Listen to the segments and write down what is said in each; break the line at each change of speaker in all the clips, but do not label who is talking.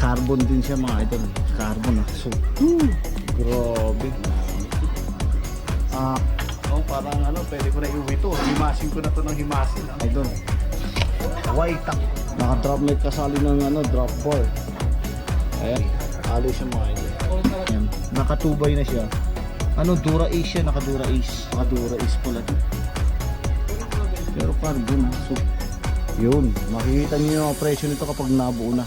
Carbon din siya mga idol. Carbon ah. So, grabe. Oh, parang ano, pwede ko na iuwi to. Himasin ko na to ng himasin. Idol. White tack. Naka-drop may kasali ng ano, drop bar. Ayan. Alo siya mga idol. Ayan. Nakatubay na siya. Ano, Dura Ace siya. Naka-Dura Ace. Naka-Dura Ace pala to. Pero carbon. So, yun. Makikita niyo yung presyo nito kapag nabuo na.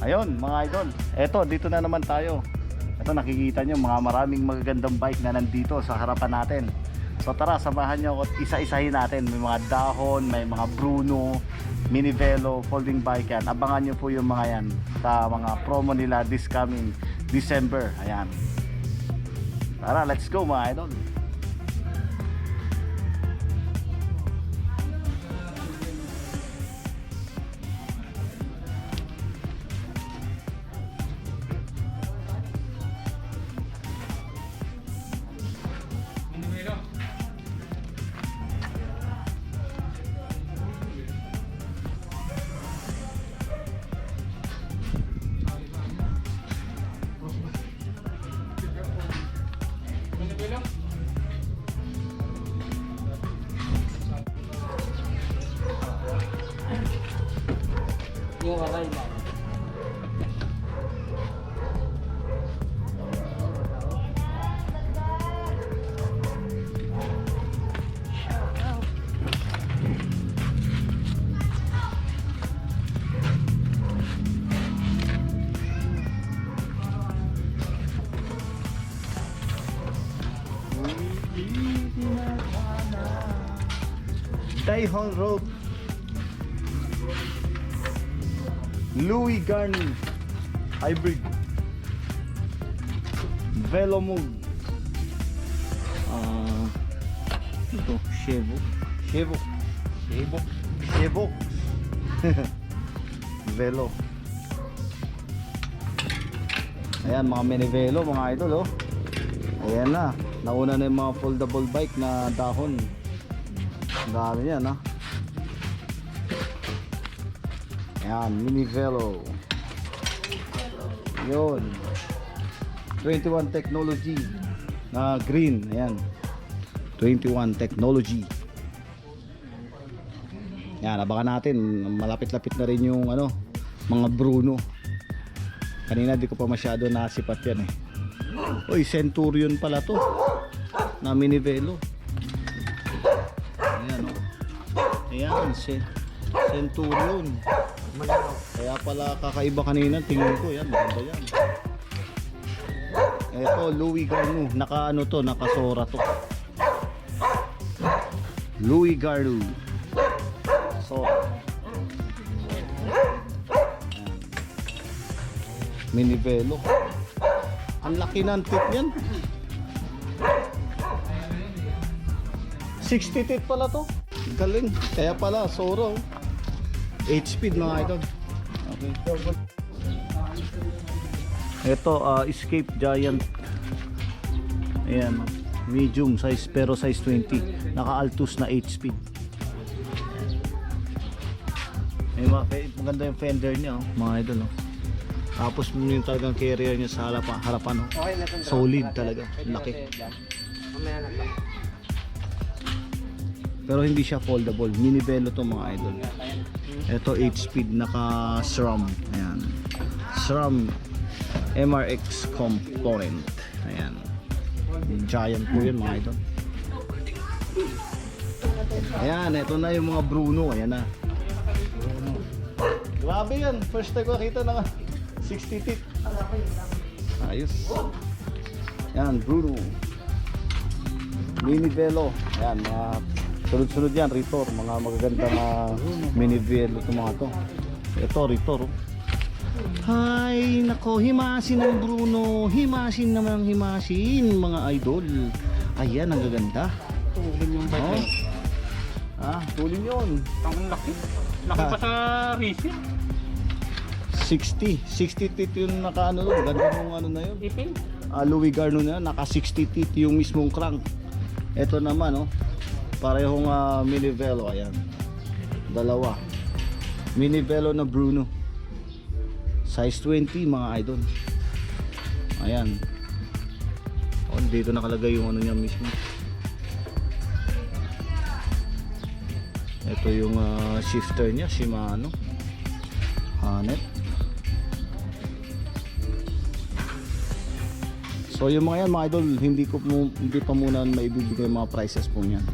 Ayun mga idol, eto dito na naman tayo. Eto nakikita nyo mga maraming magagandang bike na nandito sa harapan natin. So tara, samahan nyo ako, isa-isahin natin. May mga dahon, may mga Bruno, mini velo, folding bike yan. Abangan nyo po yung mga yan sa mga promo nila this coming December. Ayan. Tara, let's go mga idol.
Yung aray lang.
Daihon Road, Louis Garni Hybrid Velomove. Ito Chevo Velo. Ayan mga mini velo mga idol oh. Ayan na, nauna na yung mga foldable bike na dahon. Ang dami yan ha. Ayan, mini velo. Yun 21 technology na green. Ayan 21 technology. Yan, abangan natin. Malapit-lapit na rin yung ano, mga Bruno. Kanina di ko pa masyado nasipat yan eh. Uy, Centurion pala to na mini velo. Ayan o. Ayan, Centurion. Kaya pala kakaiba kanina, tingin ko yan, maganda yan. Eto, Louis Garnu. Naka ano to, nakasora to. Louis Garnu. So mini velo. Ang laki ng tip niyan. 60 tip pala to. Galing. Kaya pala Soro 8 speed mga idol. Okay. Ito Escape Giant. Ayan, medium size pero size 20. Naka Altus na 8 speed. May maganda yung fender niya, oh, mga idol. Oh. Tapos yung talagang carrier niya sa harapan. Oh.
Okay na itong
Solid talaga, laki.
Mamaya na to.
Pero hindi siya foldable. Mini velo to mga idol. Ito 8-speed naka SRAM. Ayan. SRAM MRX component. Ayan. Giant po yun mga idol. Ayan, ito na yung mga Bruno. Ayan na. Grabe yan. First time ko nakita na 60 feet. Ayos. Ayan, Bruno. Mini velo. Ayan, mga sunod-sunod yan, Ritor. Mga magagandang mini velo ito mga to. Ito, Ritor. Hay, nako, himasin ng Bruno. Himasin naman ang himasin, mga idol. Ayan, ang gaganda.
Tulin yung bike.
Oh. Tulin yun.
Ang laki. Laki pa sa racing.
60 teeth yung naka ano doon. Ganda nung ano na yun.
Ipin.
Louis Garno na naka 60 teeth yung mismong crank. Ito naman oh. Parehong mini velo. Ayan. Dalawa. Mini velo na Bruno. Size 20 mga idol. Ayan. Oh, dito nakalagay yung ano niya mismo. Ito yung shifter niya, Shimano. Hanet. So yung mga yan mga idol, hindi pa muna maibibigay mga prices po niyan.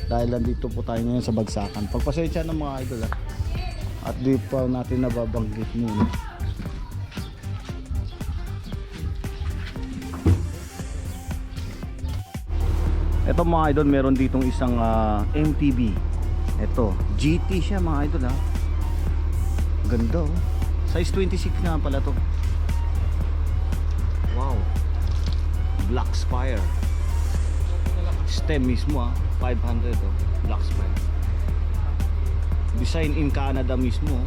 Dahil nandito po tayo ngayon sa bagsakan. Pagpasensya ng mga idol at di pa natin nababanggit muna. Ito mga idol, meron ditong isang MTB. Ito, GT siya mga idol ha. Ganda oh. Size 26 nga pala to. Wow. Black Spire. Stem mismo ah, 500 oh. Black Spire. Design in Canada mismo oh.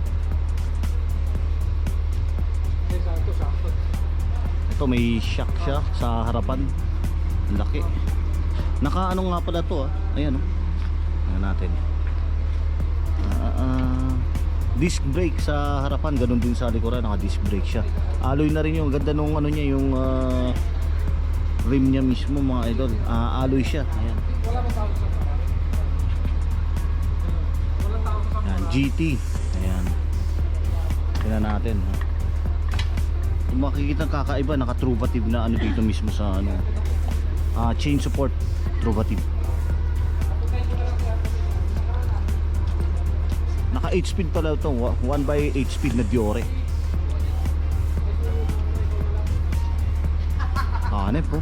Ito may shock siya sa harapan. Laki. Naka ano nga pala to ah. Ayan oh. Ayan natin. Disc brake sa harapan, ganun din sa likuran, naka disc brake siya. Alloy na rin yung ganda nung ano niya, yung rim niya mismo mga idol. Alloy siya. Ayan. Ayan, GT. Ayan. Tingnan natin. Ha? Kung makikita ng kakaiba, naka Truvative na ano dito mismo sa ano. Chain support Truvative. Naka 8 speed pala ito, 1/8 speed na Diore. Hanep po.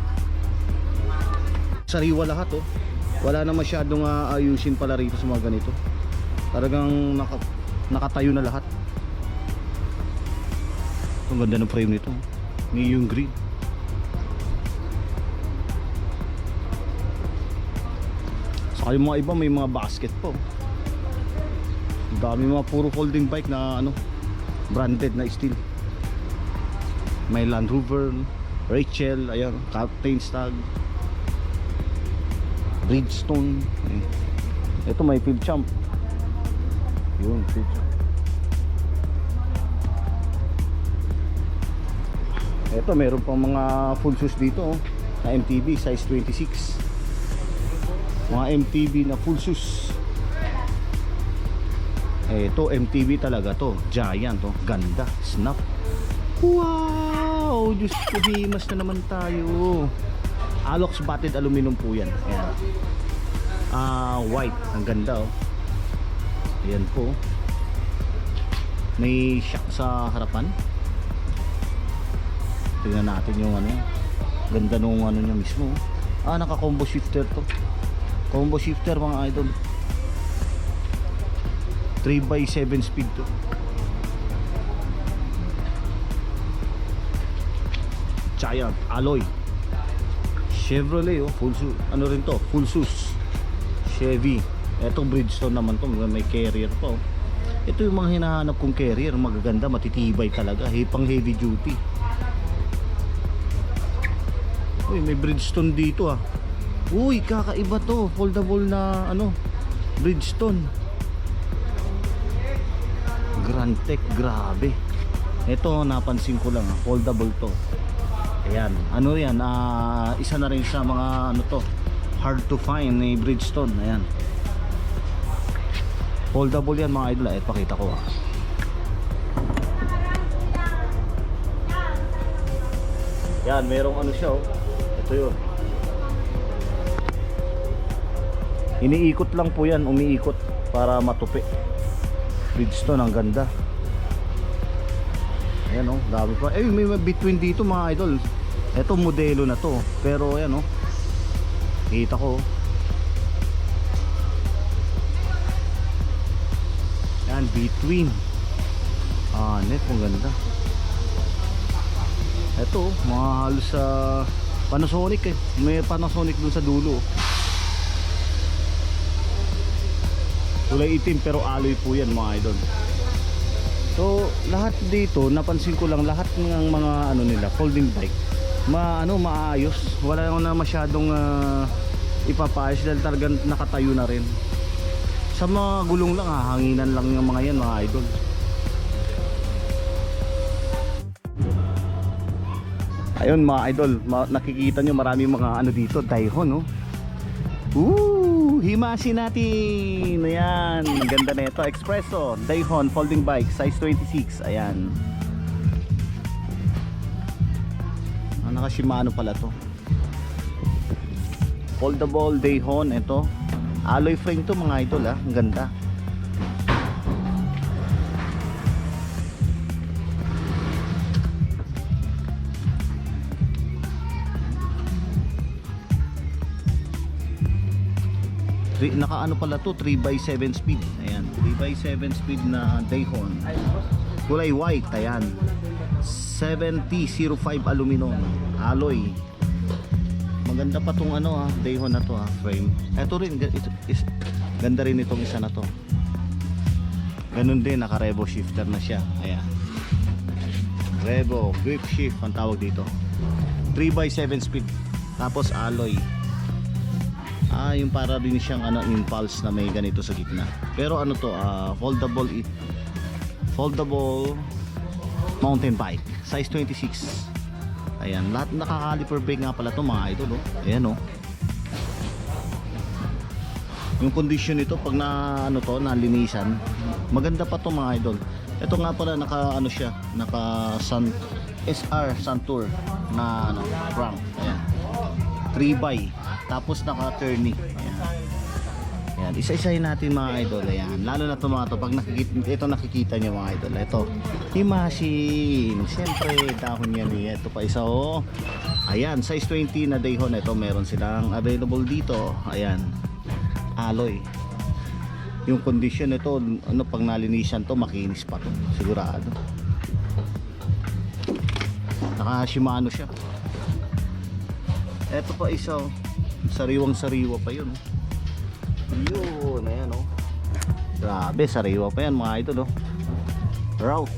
Sariwa lahat oh. Wala na masyadong ayusin pala rito sa mga ganito. Talagang nakatayo na lahat. Ang ganda ng frame nito. Yung green. Saka yung mga iba may mga basket po. Dami mga puro folding bike na ano, branded na steel. May Land Rover, Rachel, ayan, Captain Stag, Bridgestone. Ayan. Ito may Field Champ. Yun, Field Champ. Ito meron pang mga full shoes dito oh, na MTB size 26. Mga MTB na full shoes. Ito MTB talaga to, giant to, ganda, snap. Wow, Diyos ko, himas na naman tayo. Alox batted aluminum po yan. Ayan. White, ang ganda oh. Ayan po. May shock sa harapan. Tingnan natin yung ano, ganda nung ano niya mismo. Naka combo shifter to. Combo shifter mga idol. 3/7 speed to. Giant alloy. Chevrolet oh, full shoes. Ano rin to? Full shoes. Chevy. Ito Bridgestone naman to, may carrier pa oh. Ito yung mga hinahanap kong carrier, magaganda, matitibay talaga, pang heavy duty. Uy, may Bridgestone dito ah. Uy, kakaiba to, foldable na ano, Bridgestone. Giantec, grabe. Ito napansin ko lang, foldable to. Ayan, ano yan, isa na rin sa mga ano to, hard to find ni Bridgestone. Ayan, foldable yan mga idol. Pakita ko Yan, merong ano siya ito yun. Iniikot lang po yan, umiikot para matupi. Bridgestone, ang ganda. Ayan dami pa. May between dito mga idol. Ito modelo na to. Pero ayan kita ko. Yan, between. Net, ang ganda. Ito, mga halos sa Panasonic May Panasonic dun sa dulo. Kulay itim pero alloy po yan mga idol. So lahat dito napansin ko lang, lahat ng mga ano nila folding bike maayos, wala na masyadong ipapayos dahil talagang nakatayo na rin. Sa mga gulong lang hanginan lang yung mga yan mga idol. Ayun mga idol, nakikita nyo maraming mga ano dito, Daihon Himasi natin. Ayan, ganda na ito. Expresso, Daihon, folding bike, size 26. Ayan. Naka Shimano pala to. Foldable Daihon. Ito alloy frame to mga idol Ang ganda. Naka pala to, 3x7 speed. Ayan, 3x7 speed na Daihon. Kulay white. Ayan, 7005 aluminum alloy. Maganda pa tong Daihon na to frame. Ito rin, ganda rin itong isa na to. Ganun din, naka revo shifter na siya. Ayan, revo grip shift ang tawag dito. 3x7 speed. Tapos alloy. Yung para rin siyang impulse na may ganito sa gitna. Pero to, foldable mountain bike, size 26. Ayan, lahat naka-caliper brake nga pala to mga idol Ayan yung condition nito pag nalinisan, maganda pa to mga idol. Ito nga pala naka siya, naka SR Suntour na crank. Ayan, 3x. Tapos naka-turning. Ayan, isa-isahin natin mga idol. Ayan, lalo na ito mga to. Pag nakikita nyo mga idol, ito Himasi, siyempre dahon yan ito pa isa Ayan, size 20 na Daihon. Ito meron silang available dito. Ayan, alloy. Yung condition nito pag nalinisan to, makinis pa to sigurado. Naka Shimano siya. Ito pa isa sariwang sariwa pa yun Yun, ayan grabe, sariwa pa yan mga idol Route.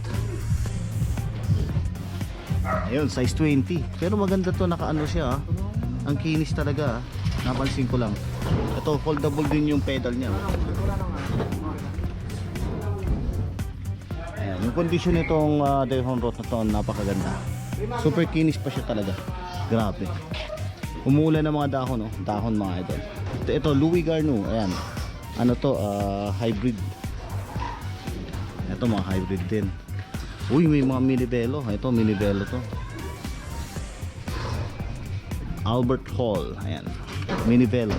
Ayun, size 20. Pero maganda to, naka siya ang kinis talaga napansin ko lang. Ito, foldable din yung pedal niya Ayan, yung condition nitong Daihon Route na to, napakaganda. Super kinis pa siya talaga, grabe. Umuulan ng mga dahon mga idol. Ito Louis Garnou. Ayan, hybrid. Ito mga hybrid din. May mga minivelo. Ito minivelo to, Albert Hall. Ayan, minivelo.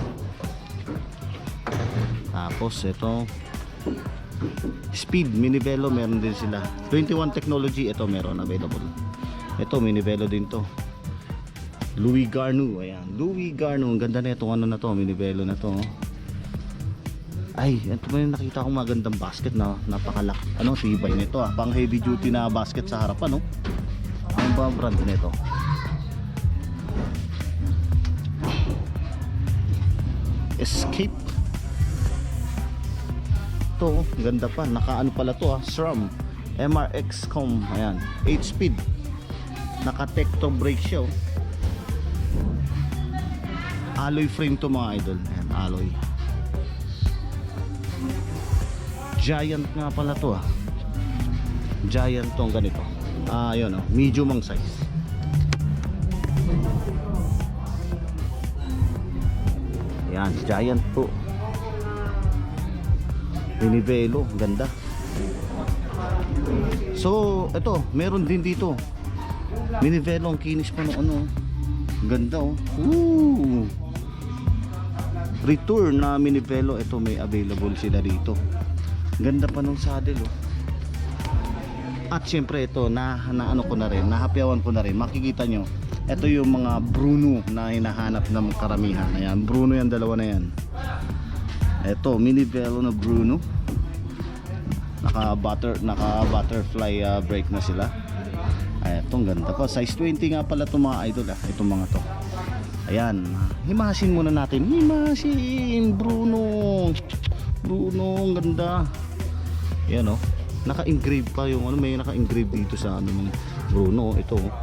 Tapos ito Speed minivelo, meron din sila. 21 technology, ito meron available. Ito minivelo din to, Louis Garnou. Ayan, Louis Garnou. Ang ganda na itong na to, minivelo na to Ay, ito ba yung nakita kong magandang basket na napakalak. Tibay nito pang heavy duty na basket sa harapan Ang ba brand nito? Escape. Ito, ganda pa. Naka pala to SRAM MRX Com. Ayan, 8 speed. Naka Tektro brake siya Alloy frame to mga idol. Ayan, alloy. Giant nga pala to Giant tong ganito. Yun oh, medium ang size. Yan, giant po. Minivelo, ganda. So, ito, meron din dito. Minivelo, ang kinis pa ng ano. Ganda oh. Ooh. Return na minivelo, ito may available sila dito. Ganda pa ng saddle oh. At syempre ito, ano ko na rin, nahapyawan ko na rin. Makikita nyo, ito yung mga Bruno na hinahanap ng karamihan. Ayan, Bruno yan, dalawa na yan. Ito, minivelo na Bruno. Naka butterfly brake na sila. Ay, itong ganda pa. Size 20 nga pala itong mga idol itong mga to. Ayan, himasin muna natin. Himasin, Bruno. Bruno, ang ganda. Ayan oh. Naka-engrave pa yung ano, may naka-engrave dito sa ano ng Bruno. Ito oh.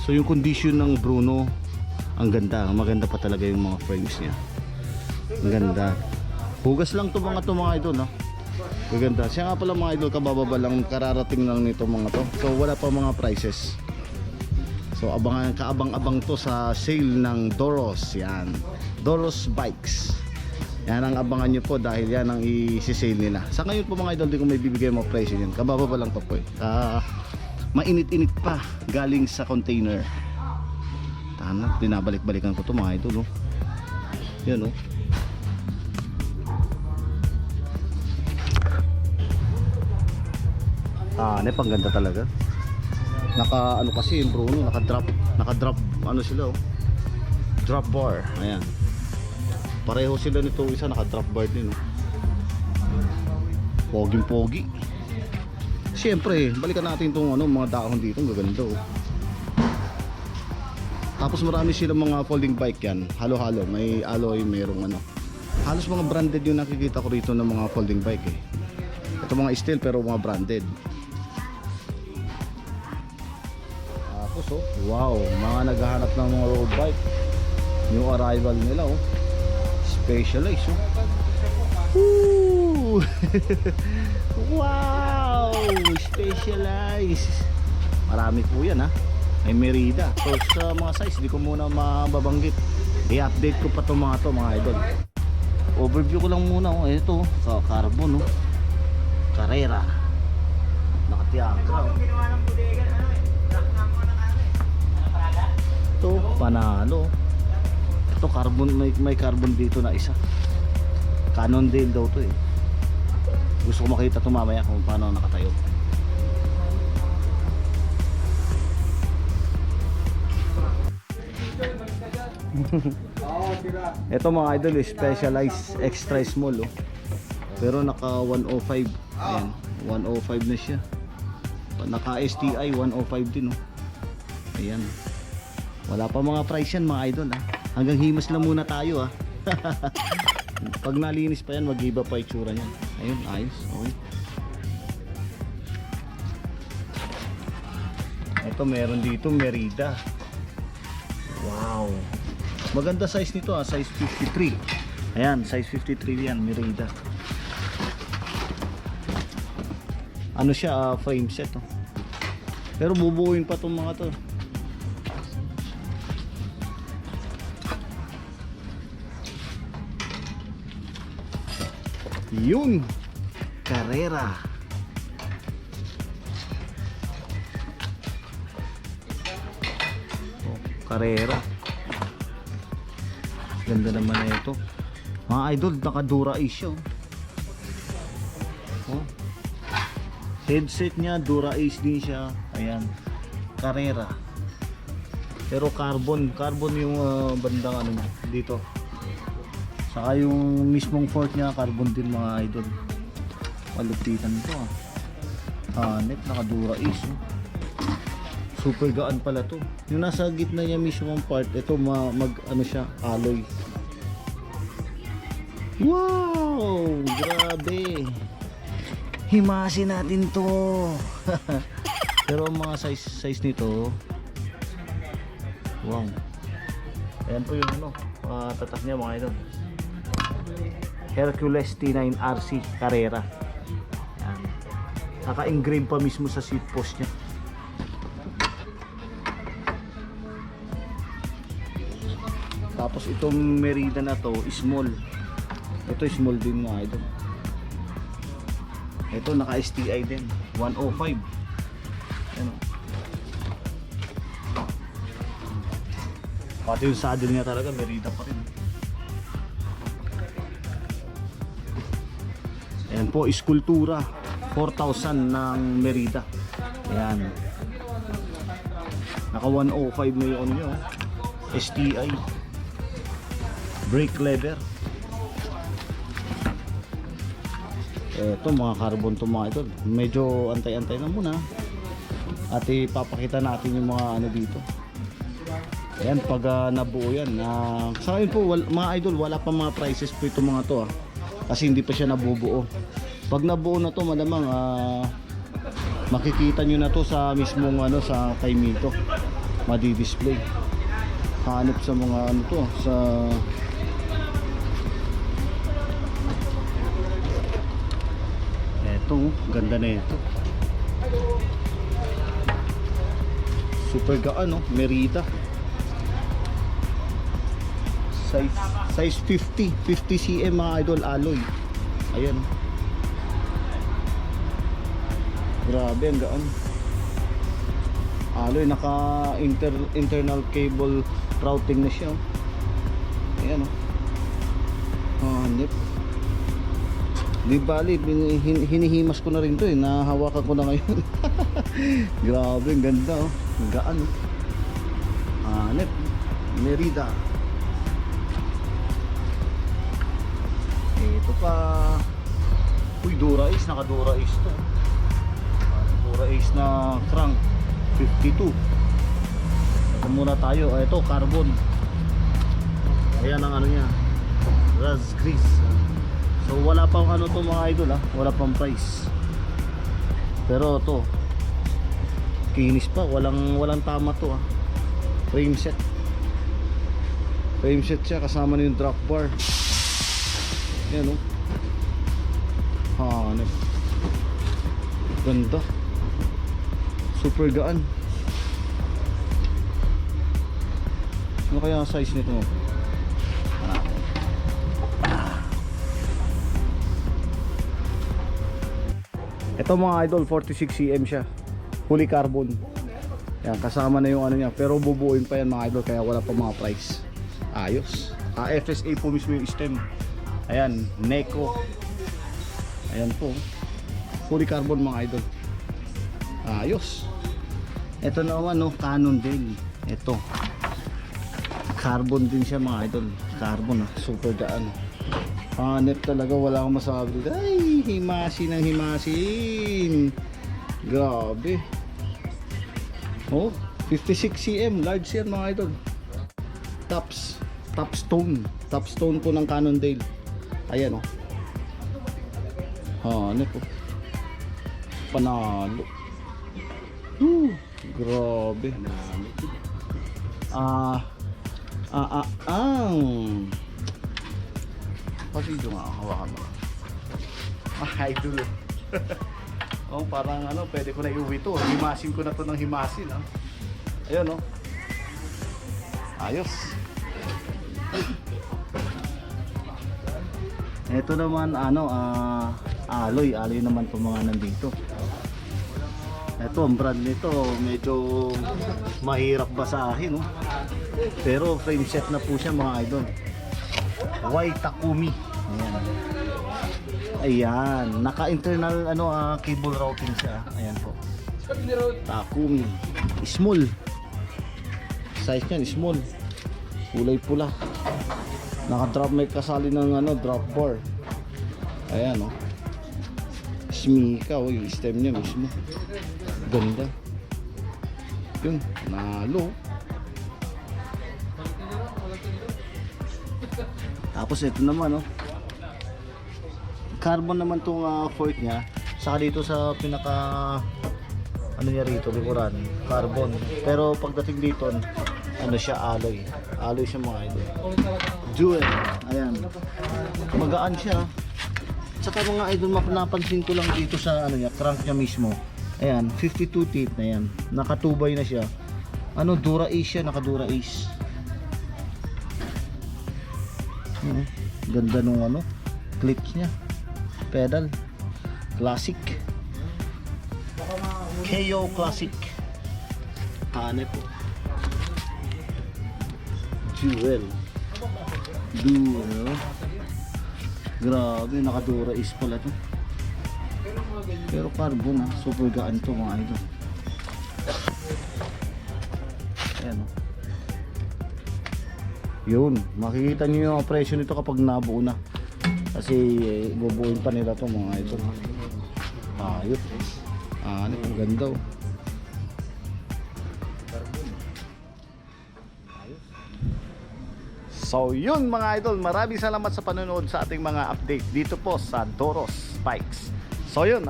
So yung condition ng Bruno, ang ganda, maganda pa talaga yung mga frames niya. Ang ganda. Hugas lang to mga idol no. Maganda. Siya nga pala mga idol, kabababa lang, kararating lang nito mga to. So wala pa mga prices. So kaabang-abang to sa sale ng Doros. Yan, Doros Bikes. Yan ang abangan nyo po dahil yan ang i-sale nila. Sa ngayon po mga idol, di ko may bibigay mga price yan. Kabababa lang to po eh. Mainit-init pa galing sa container. Tana, binabalik-balikan ko to mga idol oh. Yan oh. Pang ganda talaga. Naka ano kasi yung Bruno, naka-drop ano sila oh. Drop bar. Ayan. Pareho sila nito, isa naka-drop bar din oh. Poging-pogi. Siyempre, balikan natin itong ano, mga dahon dito, ang gaganda oh. Tapos marami silang mga folding bike yan. Halo-halo, may alloy, mayroong ano. Halos mga branded yung nakikita ko rito ng mga folding bike eh. Ito mga steel pero mga branded. Tapos oh, wow, mga naghahanap ng mga road bike. New arrival nila oh. Specialized oh. Woo! Wow! Specialized. Marami po yan ha. May Merida. So sa mga size, di ko muna mababanggit. I-update ko pa itong mga idol. Overview ko lang muna oh. Ito, carbon oh. Carrera. Nakatiyagra oh. Ito, panalo. Ito carbon, may carbon dito na isa. Cannondale daw to eh. Gusto ko makita ito mamaya kung paano nakatayo. Ito mga idol, Specialized extra small oh. Pero naka 105. Ayan, 105 na siya. Naka STI 105 din oh. Ayan. Wala pa mga price yan mga idol ha. Hanggang himas lang muna tayo ha. Pag nalinis pa yan, mag-iba pa itsura niyan. Ayun, ayos. Okay. Ito meron dito Merida. Wow. Maganda size nito ah, size 53. Ayan, size 53 yan, Merida. Ano siya, frame set oh. Pero bubuuin pa tong mga to. Yun, Carrera. Oh, Carrera. Ganda naman na ito. Mga idol, naka-Dura Ace siya oh. Headset niya, Dura Ace din siya. Ayan, Carrera. Pero carbon yung bandang ano dito. Saka yung mismong fork niya, carbon din mga idol. Palutitan ito ah. Net, naka-Dura Ace oh. Super gaan pala to. Yung nasa gitna niya mismong part, ito ano siya, alloy. Wow! Grabe! Himasin natin to. Pero ang mga size nito, wow. Ayan po yung ano, tatak niya mga idol. Hercules T9 RC Carrera. Yan. Naka-engrave pa mismo sa seat post niya. Tapos itong Merida na to, small. Ito small din mga idol. Ito naka-STI din, 105. Ano? Pati yung saddle niya talaga, Merida pa rin. Ayan po, Eskultura 4,000 ng Merida. Ayan. Naka 105 na yung ano nyo, STI. Brake lever. Ito mga carbon to mga ito. Medyo antay-antay na muna. At ipapakita natin yung mga ano dito. Ayan, pag nabuo yan. Sa akin po, mga idol, wala pa mga prices po ito mga to. Kasi hindi pa siya nabubuo. Pag nabuo na to, malamang makikita nyo na to sa mismong ano, sa kay Mito. Madi-display. Hanap sa mga ano to, sa eto, ganda na ito. Super gaan, no? Merida. Size 50 cm mga idol, alloy. Ayan. Grabe, ang gaan. Alloy, naka internal cable routing na siya. Ayan, hanip. Di bali, hinihimas ko na rin to nahawakan ko na ngayon. Grabe, ang ganda, ang gaan. Hanip, Merida. Ito pa. Uy, Dura Ace, naka Dura Ace to. Dura Ace na crank 52. Ito muna tayo. Ito, carbon. Ayan ang ano niya, Raz Grease. So wala pang ano to mga idol, wala pang price. Pero to, kinis pa, walang tama to. Frame set. Frame set siya, kasama na yung drop bar. Ayan, hanap. Ganda. Super gaan. Ano kaya ang size nito? Ito mga idol, 46 cm siya. Fully carbon. Yan, kasama na yung ano niya. Pero bubuuin pa yan mga idol, kaya wala pa mga price. Ayos. FSA po mismo yung stem. Ayan, Neko. Ayan po. Fully carbon mga idol. Ayos. Ito naman, no, Cannondale. Ito. Carbon din siya mga idol. Carbon, super gaan. Hanep talaga, wala akong masabi. Ay, himasin ang himasin. Grabe. Oh, 56 cm, large yan mga idol. Top stone po ng Cannondale. Ayan, oh. Hanep, oh. Panalo. Grabe. Pag-video nga, hawakan mo. Idol. Oh, parang ano, pwede ko na iuwi to. Himasin ko na to ng himasin, Ayun, ayos. Ito naman ano, alloy naman po mga nandito. Ito, ang brand nito, medyo mahirap basahin, pero frame set na po siya mga idol. Y Takumi. Ayan, naka-internal ano, cable routing siya. Ayan po. Takumi. Small. Size niyan small. Kulay pula. Naka-drop, may kasali ng ano, drop bar. Ayan, Smika, yung stem niya mismo. Ganda. Yun, nalo. Tapos ito naman, carbon naman tong fork niya. Saka dito sa pinaka ano niya rito, likuran, carbon. Pero pagdating dito, ano siya, alloy. Alloy siya mga idol. Dual Ayan. Magaan siya. Tsaka mga idol, napansin ko lang dito sa ano niya, crank niya mismo. Ayan, 52 teeth na yan. Nakatubay na siya. Ano, Dura Ace siya, naka-Dura Ace. Ganda nung ano, clips niya. Pedal. Classic. KO Classic. Hanep po. Jewel. Dura. Grabe, naka-Dura Ace pala to. Pero carbon, super gaan to mga idol. Ayan o. Yun, makikita nyo yung presyo nito kapag nabuo na. Kasi bubuin pa nila to mga idol. Ayos. Ano, ang ganda o. So yun mga idol, maraming salamat sa panonood sa ating mga update dito po sa Doros Bikes. So yun,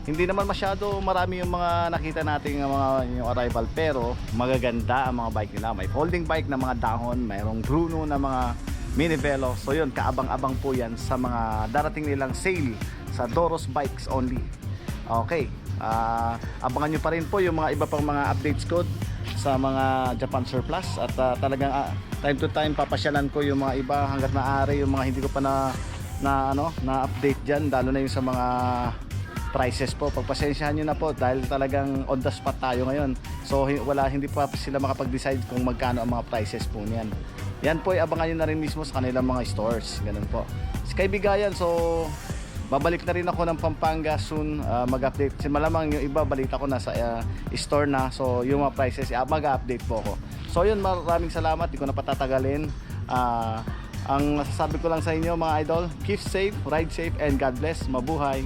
hindi naman masyado marami yung mga nakita nating mga yung arrival, pero magaganda ang mga bike nila. May folding bike na mga dahon, mayroong Bruno na mga mini velo. So yun, kaabang-abang po yan sa mga darating nilang sale sa Doros Bikes only. Okay, abangan nyo pa rin po yung mga iba pang mga updates ko sa mga Japan Surplus. At talagang time to time papasyalan ko yung mga iba hanggat maaari, yung mga hindi ko pa na update dyan, lalo na yung sa mga prices po. Pagpasensyahan nyo na po dahil talagang on the spot tayo ngayon. So hindi pa sila makapag-decide kung magkano ang mga prices po niyan. Yan po ay abangan nyo na rin mismo sa kanilang mga stores. Ganun po. Kaibigayan, so babalik na rin ako ng Pampanga soon, mag-update. Malamang yung iba balita ko na sa store na. So yung mga prices, mag-update po ako. So yun, maraming salamat. Di ko na patatagalin. Ang masasabi ko lang sa inyo mga idol, keep safe, ride safe, and God bless. Mabuhay.